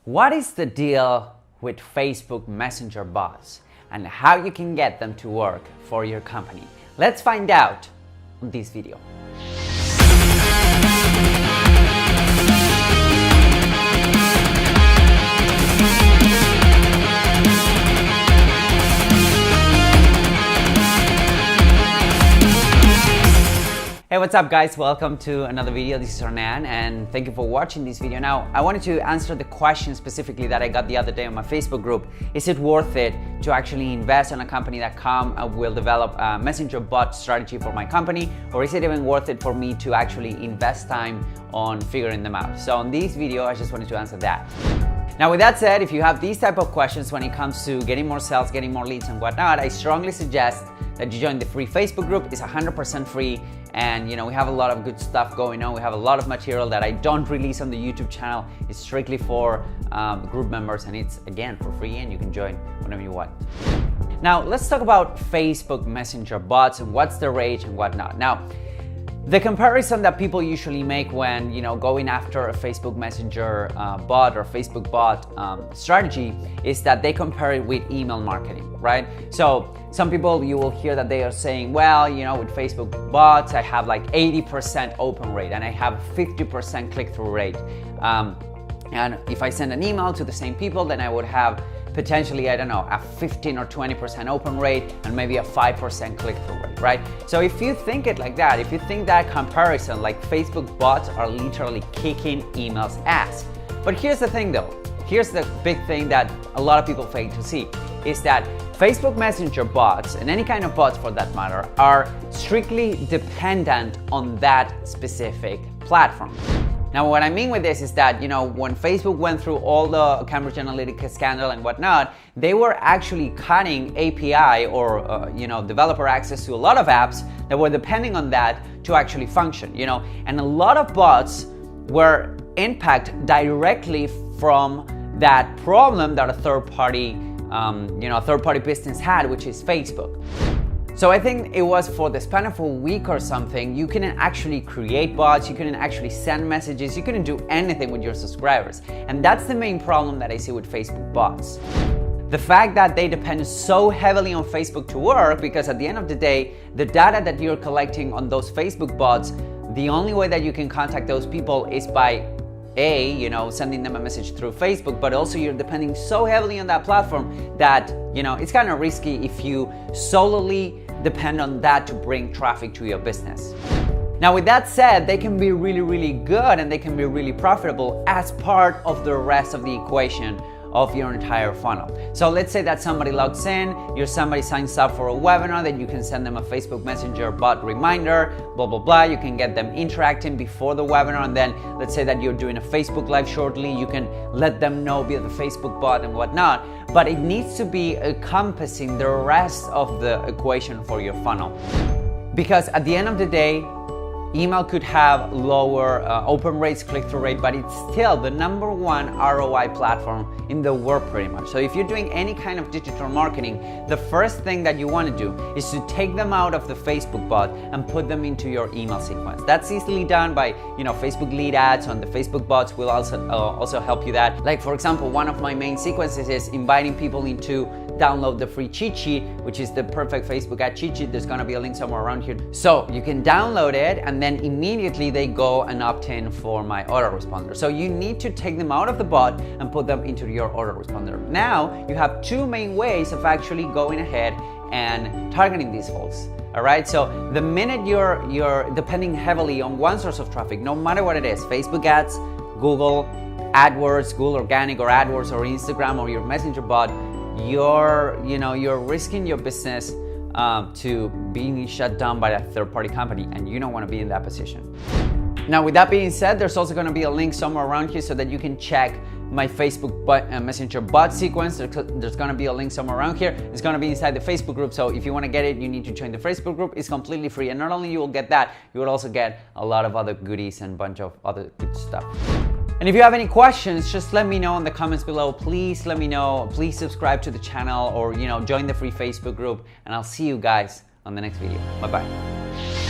What is the deal with Facebook Messenger bots and how you can get them to work for your company? Let's find out in this video. Hey, what's up guys? Welcome to another video. This is Hernan and thank you for watching this video. Now, I wanted to answer the question specifically that I got the other day on my Facebook group. Is it worth it to actually invest in a company that will develop a messenger bot strategy for my company? Or is it even worth it for me to actually invest time on figuring them out? So in this video, I just wanted to answer that. Now, with that said, if you have these type of questions when it comes to getting more sales, getting more leads and whatnot, I strongly suggest that you join the free Facebook group. It's 100% free. And we have a lot of good stuff going on. We have a lot of material that I don't release on the YouTube channel. It's strictly for group members, and it's again for free, and you can join whenever you want. Now let's talk about Facebook Messenger bots and what's the rage and whatnot. Now, the comparison that people usually make when going after a Facebook Messenger bot or Facebook bot strategy is that they compare it with email marketing, right? So some people, you will hear that they are saying, well, with Facebook bots, I have like 80% open rate and I have 50% click-through rate. And if I send an email to the same people, then I would have potentially, I don't know, a 15 or 20% open rate and maybe a 5% click-through rate, right? So if you think it like that, if you think that comparison, like Facebook bots are literally kicking emails ass. But here's the thing though, here's the big thing that a lot of people fail to see, is that Facebook Messenger bots, and any kind of bots for that matter, are strictly dependent on that specific platform. Now, what I mean with this is that, when Facebook went through all the Cambridge Analytica scandal and whatnot, they were actually cutting API or, developer access to a lot of apps that were depending on that to actually function, and a lot of bots were impacted directly from that problem that a third-party business had, which is Facebook. So I think it was for the span of a week or something, you couldn't actually create bots, you couldn't actually send messages, you couldn't do anything with your subscribers. And that's the main problem that I see with Facebook bots. The fact that they depend so heavily on Facebook to work, because at the end of the day, the data that you're collecting on those Facebook bots, the only way that you can contact those people is by sending them a message through Facebook, but also you're depending so heavily on that platform that, it's kind of risky if you solely depend on that to bring traffic to your business. Now, with that said, they can be really, really good and they can be really profitable as part of the rest of the equation of your entire funnel. So let's say that somebody logs in, somebody signs up for a webinar, that you can send them a Facebook Messenger bot reminder, blah, blah, blah. You can get them interacting before the webinar, and then let's say that you're doing a Facebook Live shortly, you can let them know via the Facebook bot and whatnot, but it needs to be encompassing the rest of the equation for your funnel. Because at the end of the day, email could have lower open rates, click-through rate, but it's still the #1 ROI platform in the world pretty much. So if you're doing any kind of digital marketing, the first thing that you want to do is to take them out of the Facebook bot and put them into your email sequence. That's easily done by Facebook lead ads, and the Facebook bots will also help you that. Like for example, one of my main sequences is inviting people into download the free cheat sheet, which is the perfect Facebook ad cheat sheet. There's gonna be a link somewhere around here. So you can download it and then immediately they go and opt in for my autoresponder. So you need to take them out of the bot and put them into your autoresponder. Now you have two main ways of actually going ahead and targeting these folks. All right, so the minute you're depending heavily on one source of traffic, no matter what it is, Facebook ads, Google AdWords, Google Organic or AdWords or Instagram or your Messenger bot, you're risking your business to being shut down by a third-party company, and you don't want to be in that position. Now, with that being said, there's also going to be a link somewhere around here so that you can check my Facebook Messenger bot sequence. There's going to be a link somewhere around here. It's going to be inside the Facebook group. So if you want to get it, you need to join the Facebook group. It's completely free. And not only you will get that, you will also get a lot of other goodies and a bunch of other good stuff. And if you have any questions, just let me know in the comments below. Please let me know. Please subscribe to the channel or join the free Facebook group. And I'll see you guys on the next video. Bye-bye.